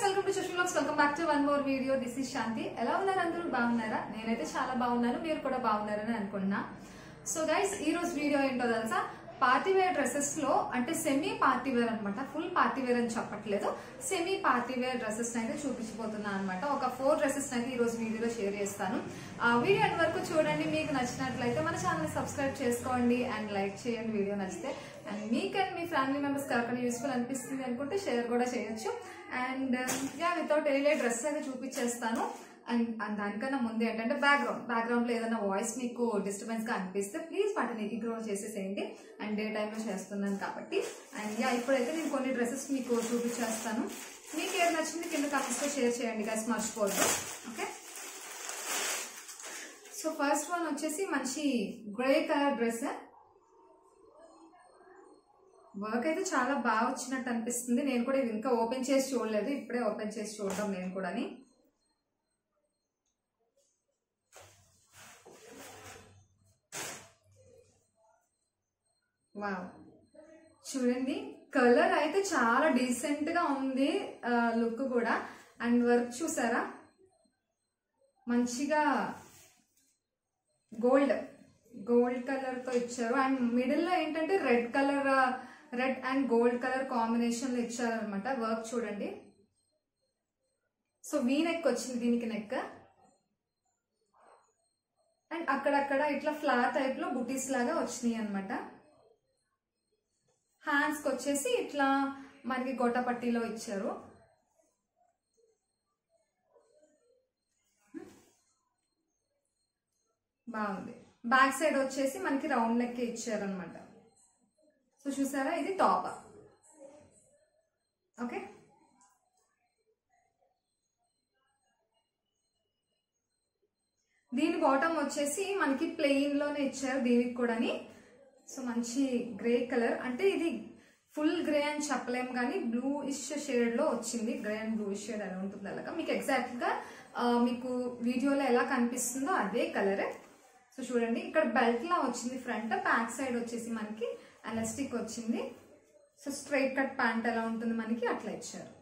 Welcome to Shashi vlogs. Welcome back to one more video. This is Shanti. ఎలా ఉన్నారు అందరూ? బాగున్నారా? నేనైతే చాలా బాగున్నాను, మీరు కూడా బాగున్నారని అనుకుంటున్నా. సో గైస్, ఈ రోజు వీడియో ఏంటో తెలుసా? పార్టీ వేర్ డ్రెస్సెస్ లో, అంటే సెమీ పార్టీ వేర్ అనమాట, ఫుల్ పార్టీ వేర్ అని చెప్పట్లేదు, సెమీ పార్టీ వేర్ డ్రెస్సెస్ అయితే చూపించబోతున్నా అనమాట. ఒక 4 డ్రెస్సెస్ అయితే ఈ రోజు వీడియోలో షేర్ చేస్తాను. ఆ వీడియో ఎండ్ వరకు చూడండి. మీకు నచ్చినట్లయితే మన ఛానల్ సబ్స్క్రైబ్ చేసుకోండి అండ్ లైక్ చేయండి వీడియో నచ్చితే. అండ్ మీకు అండ్ మీ ఫ్యామిలీ మెంబర్స్ ఎవరికైనా యూస్ఫుల్ అనిపిస్తుంది అనుకుంటే షేర్ కూడా చేయొచ్చు. అండ్ వితౌట్ ఎనీ డ్రెస్ అయితే చూపించేస్తాను. అండ్ దానికన్నా ముందు ఏంటంటే బ్యాక్గ్రౌండ్ లో ఏదైనా వాయిస్ మీకు డిస్టర్బెన్స్ గా అనిపిస్తే ప్లీజ్ వాటిని ఇగ్నోర్ చేసేసేయండి. అండ్ డే టైంలో చేస్తున్నాను కాబట్టి. అండ్ ఇప్పుడైతే నేను కొన్ని డ్రెస్సెస్ మీకు చూపించేస్తాను. మీకు ఏది నచ్చింది కింద కామెంట్స్ లో షేర్ చేయండి గైస్, మర్చిపోవద్దు. ఓకే, సో ఫస్ట్ వన్ వచ్చేసి మంచి గ్రే కలర్ డ్రెస్. వర్క్ అయితే చాలా బాగా వచ్చినట్టు అనిపిస్తుంది. నేను కూడా ఇది ఇంకా ఓపెన్ చేసి చూడలేదు, ఇప్పుడే ఓపెన్ చేసి చూడడం నేను కూడా. వావ్, చూడండి, కలర్ అయితే చాలా డీసెంట్ గా ఉంది, లుక్ కూడా. అండ్ వర్క్ చూసారా, మంచిగా గోల్డ్ కలర్ తో ఇచ్చారు. అండ్ మిడిల్ లో ఏంటంటే red and gold colour combination లో ఇచ్చారనమాట. వర్క్ చూడండి. సో వీ నెక్ వచ్చింది దీనికి, నెక్. అండ్ అక్కడక్కడ ఇట్లా ఫ్లవర్ టైప్ లో బుటీస్ లాగా వచ్చినాయి అనమాట. హ్యాండ్స్ కి వచ్చేసి ఇట్లా మనకి గొట్టపట్టిలో ఇచ్చారు. బాగుంది. బ్యాక్ సైడ్ వచ్చేసి మనకి రౌండ్ నెక్ ఇచ్చారు అనమాట. సో చూసారా, ఇది టాప్. ఓకే, దీని బాటమ్ వచ్చేసి మనకి ప్లెయిన్ లోనే ఇచ్చారు దీనికి కూడాని. సో మంచి గ్రే కలర్, అంటే ఇది ఫుల్ గ్రే అని చెప్పలేము కానీ బ్లూ ఇష్ షేడ్ లో వచ్చింది. గ్రే అండ్ బ్లూ షేడ్ అని ఉంటుంది అలాగా. మీకు ఎగ్జాక్ట్ గా మీకు వీడియోలో ఎలా కనిపిస్తుందో అదే కలర్. సో చూడండి, ఇక్కడ బెల్ట్ లా వచ్చింది ఫ్రంట్. బ్యాక్ సైడ్ వచ్చేసి మనకి ఎలాస్టిక్ వచ్చింది. సో స్ట్రైట్ కట్ ప్యాంట్ ఎలా ఉంటుంది మనకి అట్లా ఇచ్చారు.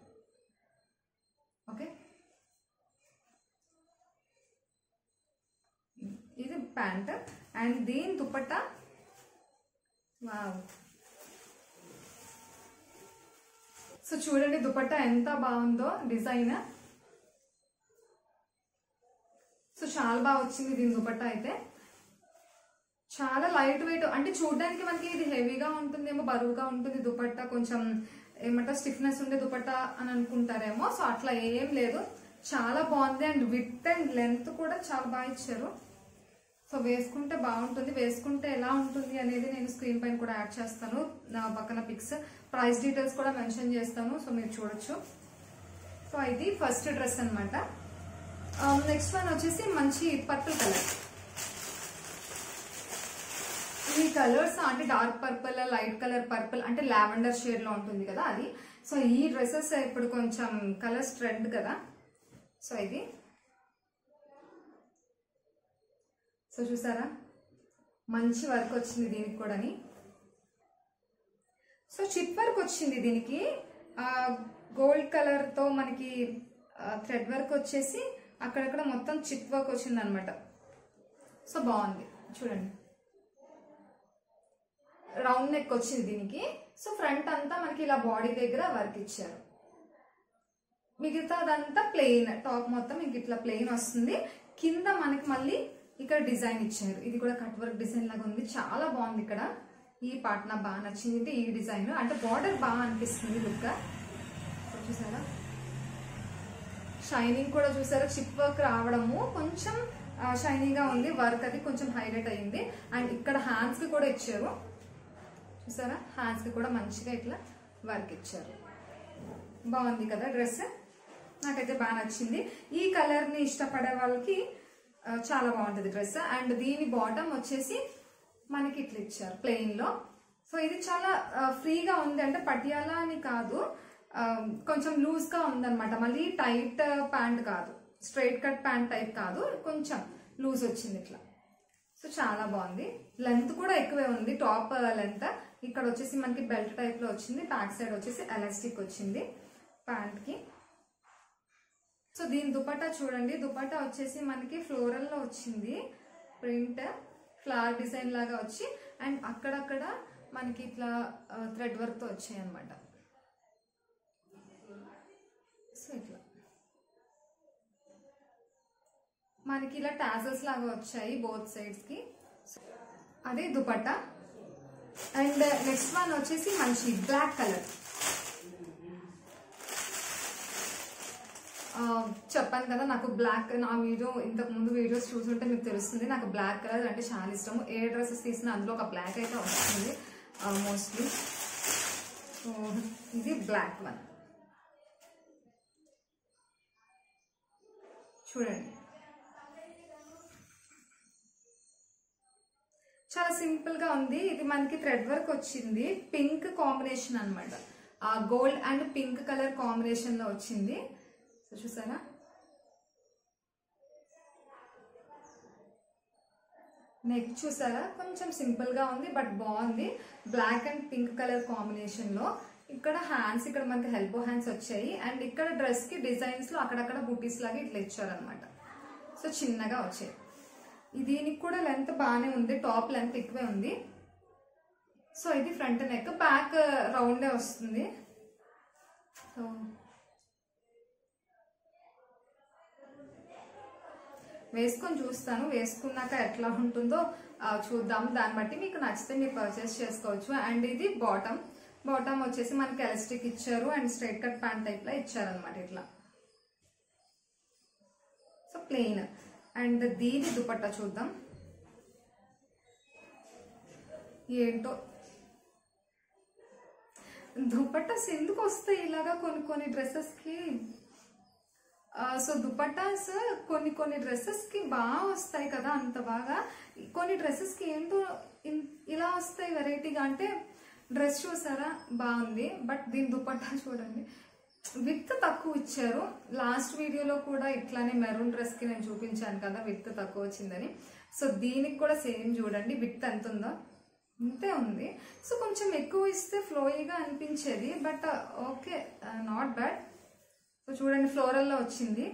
ఓకే, ఇది ప్యాంట్. అండ్ దీని దుపట్టా, వావ్. సో చూడండి దుపట్టా ఎంత బాగుందో, డిజైన్. సో చాలా బాగా వచ్చింది దీని దుపట్టా అయితే. చాలా లైట్ వెయిట్, అంటే చూడడానికి మనకి ఇది హెవీగా ఉంటుందేమో, బరువుగా ఉంటుంది దుపట్టా, కొంచెం ఏమంటారు స్టిఫ్నెస్ ఉండే దుపట్టా అని అనుకుంటారేమో. సో అట్లా ఏం లేదు, చాలా బాగుంది. అండ్ విడ్త్ అండ్ లెంత్ కూడా చాలా బాగా ఇచ్చారు. సో వేసుకుంటే బాగుంటుంది. వేసుకుంటే ఎలా ఉంటుంది అనేది నేను స్క్రీన్ పైన కూడా యాడ్ చేస్తాను, నా పక్కన పిక్స్, ప్రైస్ డీటెయిల్స్ కూడా మెన్షన్ చేస్తాను. సో మీరు చూడొచ్చు. సో ఇది ఫస్ట్ డ్రెస్ అనమాట. నెక్స్ట్ వన్ వచ్చేసి మంచి పర్పుల్ కలర్. ఈ కలర్స్ అంటే dark purple, light colour purple, అంటే లావెండర్ షేడ్ లో ఉంటుంది కదా అది. సో ఈ డ్రెస్సెస్ ఇప్పుడు కొంచెం కలర్స్ ట్రెండ్ కదా. సో ఇది, సో చూసారా, మంచి వర్క్ వచ్చింది దీనికి కూడాని. సో చిప్ వర్క్ వచ్చింది దీనికి, గోల్డ్ కలర్ తో మనకి థ్రెడ్ వర్క్ వచ్చేసి అక్కడక్కడ మొత్తం చిప్ వర్క్ వచ్చింది అనమాట. సో బాగుంది చూడండి. రౌండ్ నెక్ వచ్చింది దీనికి. సో ఫ్రంట్ అంతా మనకి ఇలా బాడీ దగ్గర వర్క్ ఇచ్చారు. మిగతాదంతా ప్లెయిన్, టాప్ మొత్తం ఇంక ఇట్లా ప్లెయిన్ వస్తుంది. కింద మనకి మళ్ళీ ఇక్కడ డిజైన్ ఇచ్చారు. ఇది కూడా కట్ వర్క్ డిజైన్ లాగా ఉంది, చాలా బాగుంది. ఇక్కడ ఈ పార్ట్ నాకు బాగా నచ్చింది, ఈ డిజైన్. అంటే బార్డర్ బాగా అనిపిస్తుంది లుక్. చూసారా, షైనింగ్ కూడా చూసారా, చిప్ వర్క్ రావడము కొంచెం షైనింగ్ గా ఉంది. వర్క్ అది కొంచెం హైలైట్ అయింది. అండ్ ఇక్కడ హ్యాండ్స్ కి కూడా ఇచ్చారు. చూసారా, హ్యాండ్స్ కి కూడా మంచిగా ఇట్లా వర్క్ ఇచ్చారు. బాగుంది కదా డ్రెస్, నాకైతే బాగా నచ్చింది. ఈ కలర్ ని ఇష్టపడే వాళ్ళకి చాలా బాగుంటుంది డ్రెస్. అండ్ దీని బాటమ్ వచ్చేసి మనకి ఇట్లా ఇచ్చారు ప్లెయిన్ లో. సో ఇది చాలా ఫ్రీగా ఉంది, అంటే పటియాలా అని కాదు, కొంచెం లూజ్ గా ఉందన్నమాట. మళ్ళీ టైట్ ప్యాంట్ కాదు, స్ట్రైట్ కట్ ప్యాంట్ టైప్ కాదు, కొంచెం లూజ్ వచ్చింది ఇట్లా. సో చాలా బాగుంది. లెంత్ కూడా ఎక్కువే ఉంది, టాప్ లెంత్. ఇక్కడ వచ్చేసి మనకి బెల్ట్ టైప్ లో వచ్చింది. బ్యాక్ సైడ్ వచ్చేసి ఎలాస్టిక్ వచ్చింది ప్యాంట్ కి. సో దీని దుపట్టా చూడండి, దుపట్టా వచ్చేసి మనకి ఫ్లోరల్ లో వచ్చింది, ప్రింట్ ఫ్లవర్ డిజైన్ లాగా వచ్చి అండ్ అక్కడక్కడ మనకి ఇట్లా థ్రెడ్ వర్క్ తో వచ్చాయి అన్నమాట. సో ఇట్లా మనకి ఇలా టాజల్స్ లాగా వచ్చాయి బోత్ సైడ్స్ కి. అదే దుపట్టా. అండ్ నెక్స్ట్ వన్ వచ్చేసి మంచి బ్లాక్ కలర్. చెప్పాను కదా నాకు బ్లాక్, నా వీడియో ఇంతకు ముందు వీడియోస్ చూసుంటే మీకు తెలుస్తుంది నాకు బ్లాక్ కలర్ అంటే చాలా ఇష్టం. ఏ డ్రెస్సెస్ తీసినా అందులో ఒక బ్లాక్ అయితే వస్తుంది మోస్ట్లీ. సో ఇది బ్లాక్ వన్ చూడండి, చాలా సింపుల్ గా ఉంది. ఇది మనకి థ్రెడ్ వర్క్ వచ్చింది, పింక్ కాంబినేషన్ అనమాట, gold and pink colour combination లో వచ్చింది. సో చూసారా, నెక్ చూసారా కొంచెం సింపుల్ గా ఉంది బట్ బాగుంది, black and pink colour combination లో. ఇక్కడ హ్యాండ్స్, ఇక్కడ మనకి హెల్బో హ్యాండ్స్ వచ్చాయి అండ్ ఇక్కడ డ్రెస్ కి డిజైన్స్ లో అక్కడక్కడ బూటీస్ లాగా ఇట్లా ఇచ్చారనమాట. సో చిన్నగా వచ్చాయి. దీనికి కూడా లెంత్ బాగానే ఉంది, టాప్ లెంత్ ఎక్కువే ఉంది. సో ఇది ఫ్రంట్ నెక్, బ్యాక్ రౌండే వస్తుంది. సో వేసుకొని చూస్తాను, వేసుకున్నాక ఎట్లా ఉంటుందో చూద్దాం, దాన్ని బట్టి మీకు నచ్చితే మీరు పర్చేస్ చేసుకోవచ్చు. అండ్ ఇది బాటమ్, బాటమ్ వచ్చేసి మనకి ఎలాస్టిక్ ఇచ్చారు and straight cut pant type లో ఇచ్చారనమాట ఇట్లా. So plain. అండ్ దీని దుపట్టా చూద్దాం ఏంటో. దుపట్టాస్ ఎందుకు వస్తాయి ఇలాగా కొన్ని కొన్ని డ్రెస్సెస్ కి. సో దుపట్టాస్ కొన్ని డ్రెస్సెస్ కి బాగా వస్తాయి కదా, అంత బాగా. కొన్ని డ్రెస్సెస్ కి ఏంటో ఇలా వస్తాయి వెరైటీగా. అంటే డ్రెస్ చూసారా బాగుంది బట్ దీని దుపట్టా చూడండి విత్ తక్కువ ఇచ్చారు. లాస్ట్ వీడియోలో కూడా ఇట్లానే మెరూన్ డ్రెస్ కి నేను చూపించాను కదా విత్ తక్కువ వచ్చిందని. సో దీనికి కూడా సేమ్ చూడండి, విత్ ఎంత ఉందో ఇంతే ఉంది. సో కొంచెం ఎక్కువ ఇస్తే ఫ్లోయీగా అనిపించేది but okay, not bad. So చూడండి ఫ్లోరల్లో వచ్చింది,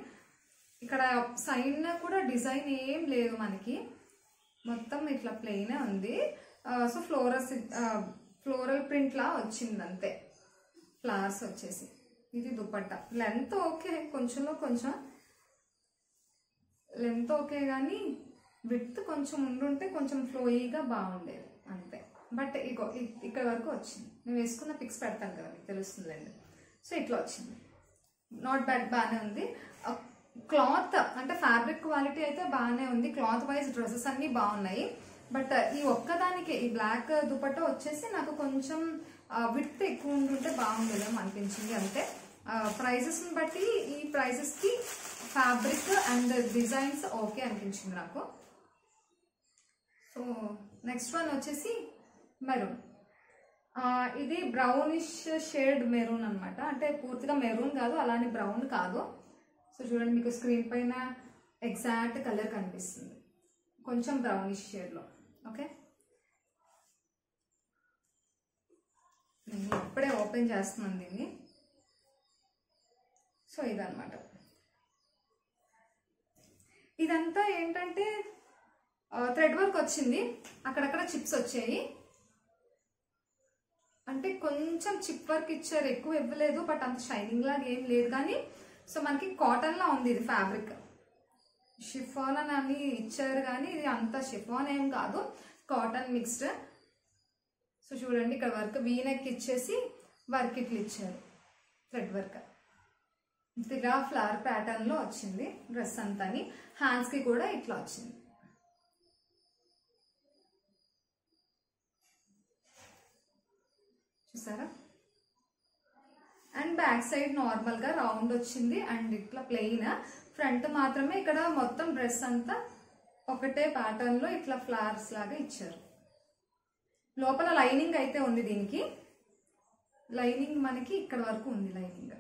ఇక్కడ సైడ్ కూడా డిజైన్ ఏం లేదు మనకి, మొత్తం ఇట్లా ప్లెయిన్ ఉంది. సో ఫ్లోరల్ ప్రింట్ లా వచ్చింది అంతే, ఫ్లవర్స్ వచ్చేసి. ఇది దుపట్టా. లెంత్ ఓకే, కొంచెంలో కొంచెం లెంత్ ఓకే కానీ విత్ కొంచెం ఉండుంటే కొంచెం ఫ్లోయీగా బాగుండేది అంతే. బట్ ఇగో ఇక్కడ వరకు వచ్చింది, నేను వేసుకున్న పిక్స్ పెడతాను కదా మీకు తెలుస్తుందండి. సో ఇట్లా వచ్చింది, నాట్ బ్యాడ్, బాగానే ఉంది. క్లాత్ అంటే ఫ్యాబ్రిక్ క్వాలిటీ అయితే బాగానే ఉంది, క్లాత్ వైజ్ డ్రెస్సెస్ అన్ని బాగున్నాయి. బట్ ఈ ఒక్కదానికి ఈ బ్లాక్ దుపట్టా వచ్చేసి నాకు కొంచెం విత్ ఎక్కువ ఉంటుంటే బాగుండేదేమో అనిపించింది అంతే. ప్రైజెస్ బట్టి ఈ ప్రైజెస్ కి ఫ్యాబ్రిక్ అండ్ డిజైన్స్ ఓకే అనిపించింది నాకు. సో నెక్స్ట్ వన్ వచ్చేసి మెరూన్. ఇది బ్రౌనిష్ షేడ్ మెరూన్ అనమాట, అంటే పూర్తిగా మెరూన్ కాదు అలానే బ్రౌన్ కాదు. సో చూడండి మీకు స్క్రీన్ పైన ఎగ్జాక్ట్ కలర్ కనిపిస్తుంది, కొంచెం బ్రౌనిష్ షేడ్ లో. ఓకే, నేను ఇప్పుడే ఓపెన్ చేస్తున్నాను దీన్ని. సో ఇదన్నమాట. ఇదంతా ఏంటంటే థ్రెడ్ వర్క్ వచ్చింది, అక్కడక్కడ చిప్స్ వచ్చాయి, అంటే కొంచెం చిప్ వర్క్ ఇచ్చారు, ఎక్కువ ఇవ్వలేదు బట్ అంత షైనింగ్ లాగా ఏం లేదు. కానీ సో మనకి కాటన్ లా ఉంది ఇది ఫ్యాబ్రిక్. షిఫాన్ అని ఇచ్చారు కానీ ఇది అంత షిఫాన్ ఏం కాదు, కాటన్ మిక్స్డ్. సో చూడండి ఇక్కడ వర్క్ వీనెక్ ఇచ్చేసి వర్క్ ఇట్లా ఇచ్చారు, థ్రెడ్ వర్క్. ఇలా ఫ్లవర్ ప్యాటర్న్ లో వచ్చింది డ్రెస్ అంతా. హ్యాండ్స్ కి కూడా ఇట్లా వచ్చింది. చూసారా, అండ్ బ్యాక్ సైడ్ నార్మల్ గా రౌండ్ వచ్చింది అండ్ ఇట్లా ప్లెయిన్. ఫ్రంట్ మాత్రమే ఇక్కడ మొత్తం డ్రెస్ అంతా ఒకటే ప్యాటర్న్ లో ఇట్లా ఫ్లవర్స్ లాగా ఇచ్చారు. లోపల లైనింగ్ అయితే ఉంది, దీనికి లైనింగ్ మనకి ఇక్కడ వరకు ఉంది. లైనింగ్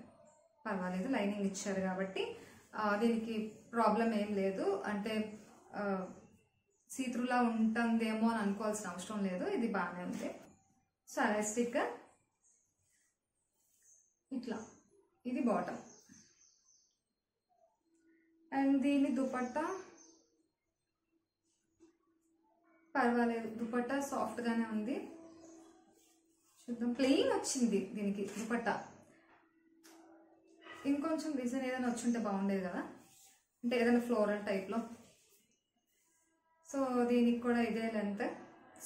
పర్వాలేదు, లైనింగ్ ఇచ్చారు కాబట్టి దీనికి ప్రాబ్లం ఏం లేదు. అంటే సీత్రులా ఉంటుందేమో అని అనుకోవాల్సిన అవసరం లేదు, ఇది బాగానే ఉంది. సో ఎలాస్టిక్ ఇట్లా, ఇది బాటమ్. అండ్ దీని దుపట్టా పర్వాలేదు, దుపట్టా సాఫ్ట్ గానే ఉంది. చూద్దాం. ప్లెయిన్ వచ్చింది దీనికి దుపట్టా. ఇంకొంచెం డిజైన్ ఏదైనా వచ్చుంటే బాగుండేది కదా, అంటే ఏదైనా ఫ్లోరల్ టైప్లో. సో దీనికి కూడా ఇదే లెంత్,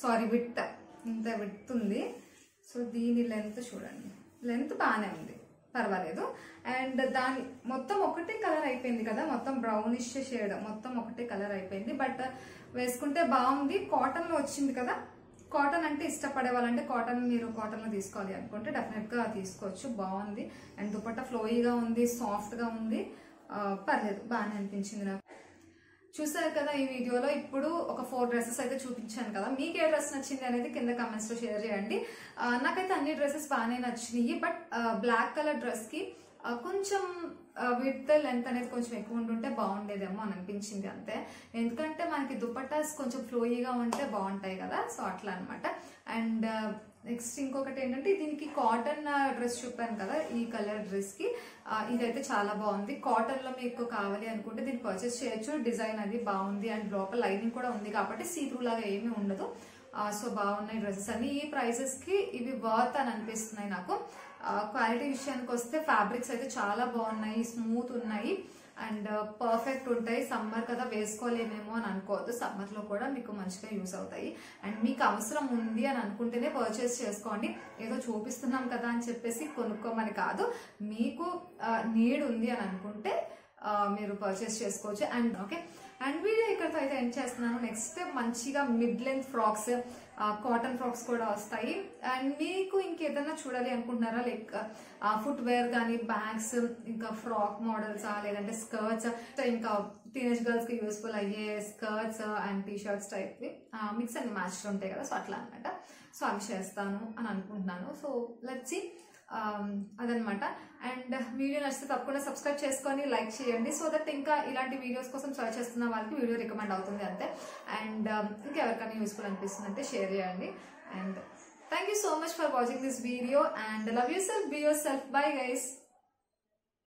సారీ విడ్త్, ఇంత విడ్త్ ఉంది. సో దీని లెంత్ చూడండి, లెంత్ బాగానే ఉంది, పర్వాలేదు. అండ్ దాని మొత్తం ఒకటే కలర్ అయిపోయింది కదా, మొత్తం బ్రౌనిష్ షేడ్ మొత్తం ఒకటే కలర్ అయిపోయింది. బట్ వేసుకుంటే బాగుంది. కాటన్లో వచ్చింది కదా, కాటన్ అంటే ఇష్టపడే వాళ్ళంటే కాటన్, మీరు కాటన్లో తీసుకోవాలి అనుకుంటే డెఫినెట్గా తీసుకోవచ్చు. బాగుంది. అండ్ దుపట్టా ఫ్లోయిగా ఉంది, సాఫ్ట్గా ఉంది, పర్లేదు, బాగానే అనిపించింది నాకు. చూసారు కదా ఈ వీడియోలో. ఇప్పుడు ఒక 4 డ్రెస్సెస్ అయితే చూపించాను కదా, మీకు ఏ డ్రెస్ నచ్చింది అనేది కింద కమెంట్స్ లో షేర్ చేయండి. నాకైతే అన్ని డ్రెస్సెస్ బాగానే నచ్చినాయి. బట్ బ్లాక్ కలర్ డ్రెస్ కి కొంచెం విత్ లెంత్ అనేది కొంచెం ఎక్కువ ఉంటుంటే బాగుండేదేమో అని అనిపించింది అంతే. ఎందుకంటే మనకి దుపట్టాస్ కొంచెం ఫ్లోయిగా ఉంటే బాగుంటాయి కదా, సో అట్లా అనమాట. అండ్ నెక్స్ట్ ఇంకొకటి ఏంటంటే, దీనికి కాటన్ డ్రెస్ చూపాను కదా, ఈ కలర్ డ్రెస్ కి ఇదైతే చాలా బాగుంది. కాటన్ లో మీకు కావాలి అనుకుంటే దీన్ని పర్చేస్ చేయొచ్చు. డిజైన్ అది బాగుంది. అండ్ లోపల లైనింగ్ కూడా ఉంది కాబట్టి సీ త్రూ లాగా ఏమీ ఉండదు. సో బాగున్నాయి డ్రెస్సెస్ అన్ని. ఈ ప్రైసెస్ కి ఇవి వర్త్ అని అనిపిస్తున్నాయి నాకు. క్వాలిటీ విషయానికి వస్తే ఫ్యాబ్రిక్స్ అయితే చాలా బాగున్నాయి, స్మూత్ ఉన్నాయి అండ్ పర్ఫెక్ట్ ఉంటాయి. సమ్మర్ కదా వేసుకోలేమేమో అని అనుకోవద్దు, సమ్మర్ లో కూడా మీకు మంచిగా యూస్ అవుతాయి. అండ్ మీకు అవసరం ఉంది అని అనుకుంటేనే పర్చేస్ చేసుకోండి. ఏదో చూపిస్తున్నాం కదా అని చెప్పేసి కొనుక్కోమని కాదు, మీకు నీడ్ ఉంది అని అనుకుంటే మీరు పర్చేస్ చేసుకోవచ్చు. అండ్ ఓకే, అండ్ వీడియో ఇక్కడతో అయితే ఎండ్ చేస్తున్నాను. నెక్స్ట్ మంచిగా mid length frocks, cotton frocks కూడా వస్తాయి. అండ్ మీకు ఇంకేదన్నా చూడాలి అనుకుంటున్నారా, లైక్ ఫుట్ వేర్ కానీ, బ్యాగ్స్, ఇంకా ఫ్రాక్ మోడల్స్, లేదంటే స్కర్ట్స్, ఇంకా టీనేజ్ గర్ల్స్ కి యూస్ఫుల్ అయ్యే skirts and T shirts type mix and match ఉంటాయి కదా, సో అట్లా అనమాట. సో అవి చేస్తాను అని అనుకుంటున్నాను. సో లెట్స్ సీ, అదనమాట. అండ్ వీడియో నచ్చితే తప్పకుండా సబ్స్క్రైబ్ చేసుకొని లైక్ చేయండి, సో దట్ ఇంకా ఇలాంటి వీడియోస్ కోసం సర్చ్ చేస్తున్న వాళ్ళకి వీడియో రికమెండ్ అవుతుంది అంతే. అండ్ ఇంకెవరికైనా యూస్ఫుల్ అనిపిస్తుంది అంటే షేర్ చేయండి. And thank you so much for watching this video and love yourself, be yourself. Bye guys.